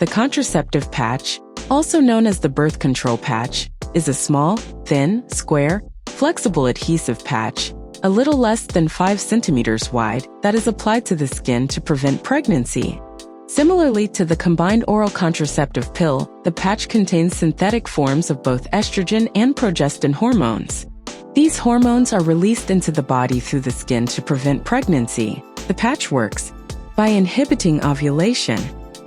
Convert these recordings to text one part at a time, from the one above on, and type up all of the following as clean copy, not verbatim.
The contraceptive patch, also known as the birth control patch, is a small, thin, square, flexible adhesive patch, a little less than 5 centimeters wide, that is applied to the skin to prevent pregnancy. Similarly to the combined oral contraceptive pill, the patch contains synthetic forms of both estrogen and progestin hormones. These hormones are released into the body through the skin to prevent pregnancy. The patch works by inhibiting ovulation,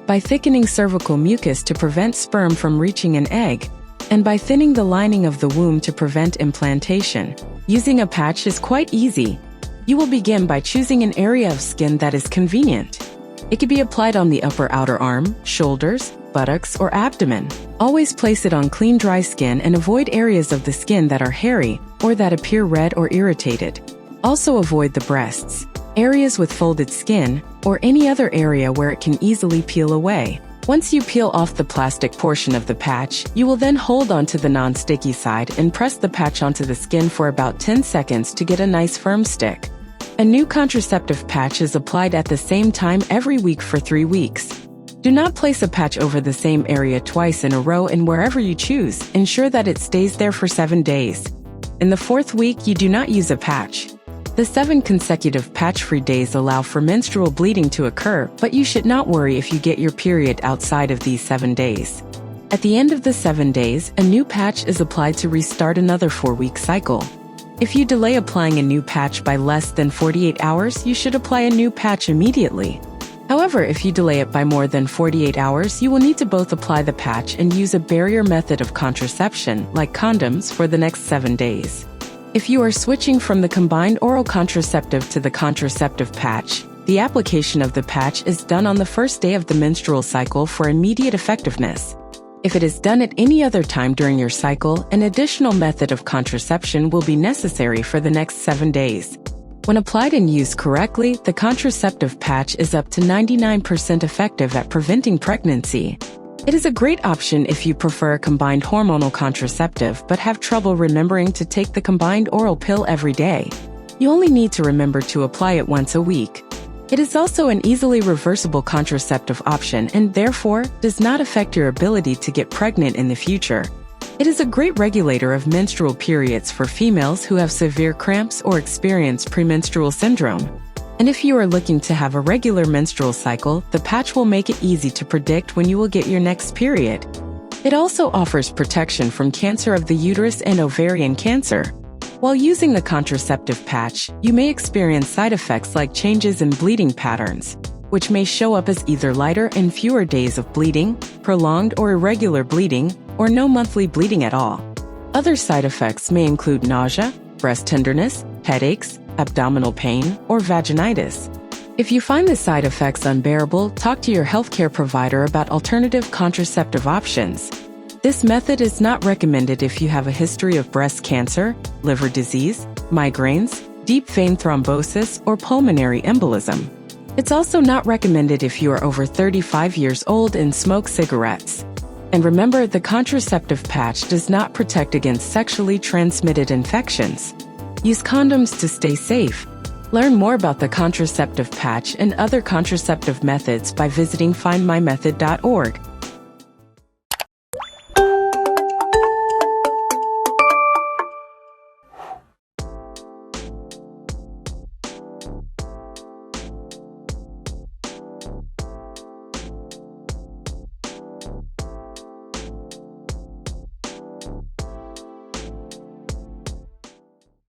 by thickening cervical mucus to prevent sperm from reaching an egg, and by thinning the lining of the womb to prevent implantation. Using a patch is quite easy. You will begin by choosing an area of skin that is convenient. It can be applied on the upper outer arm, shoulders, buttocks, or abdomen. Always place it on clean, dry skin and avoid areas of the skin that are hairy or that appear red or irritated. Also avoid the breasts, areas with folded skin, or any other area where it can easily peel away. Once you peel off the plastic portion of the patch, you will then hold onto the non-sticky side and press the patch onto the skin for about 10 seconds to get a nice firm stick. A new contraceptive patch is applied at the same time every week for 3 weeks. Do not place a patch over the same area twice in a row, and wherever you choose, ensure that it stays there for 7 days. In the 4th week, you do not use a patch. The 7 consecutive patch-free days allow for menstrual bleeding to occur, but you should not worry if you get your period outside of these 7 days. At the end of the 7 days, a new patch is applied to restart another 4-week cycle. If you delay applying a new patch by less than 48 hours, you should apply a new patch immediately. However, if you delay it by more than 48 hours, you will need to both apply the patch and use a barrier method of contraception, like condoms, for the next 7 days. If you are switching from the combined oral contraceptive to the contraceptive patch, the application of the patch is done on the first day of the menstrual cycle for immediate effectiveness. If it is done at any other time during your cycle, an additional method of contraception will be necessary for the next 7 days. When applied and used correctly, the contraceptive patch is up to 99% effective at preventing pregnancy. It is a great option if you prefer a combined hormonal contraceptive but have trouble remembering to take the combined oral pill every day. You only need to remember to apply it once a week. It is also an easily reversible contraceptive option and therefore does not affect your ability to get pregnant in the future. It is a great regulator of menstrual periods for females who have severe cramps or experience premenstrual syndrome. And if you are looking to have a regular menstrual cycle, the patch will make it easy to predict when you will get your next period. It also offers protection from cancer of the uterus and ovarian cancer. While using the contraceptive patch, you may experience side effects like changes in bleeding patterns, which may show up as either lighter and fewer days of bleeding, prolonged or irregular bleeding, or no monthly bleeding at all. Other side effects may include nausea, breast tenderness, headaches, abdominal pain, or vaginitis. If you find the side effects unbearable, talk to your healthcare provider about alternative contraceptive options. This method is not recommended if you have a history of breast cancer, liver disease, migraines, deep vein thrombosis, or pulmonary embolism. It's also not recommended if you are over 35 years old and smoke cigarettes. And remember, the contraceptive patch does not protect against sexually transmitted infections. Use condoms to stay safe. Learn more about the contraceptive patch and other contraceptive methods by visiting findmymethod.org.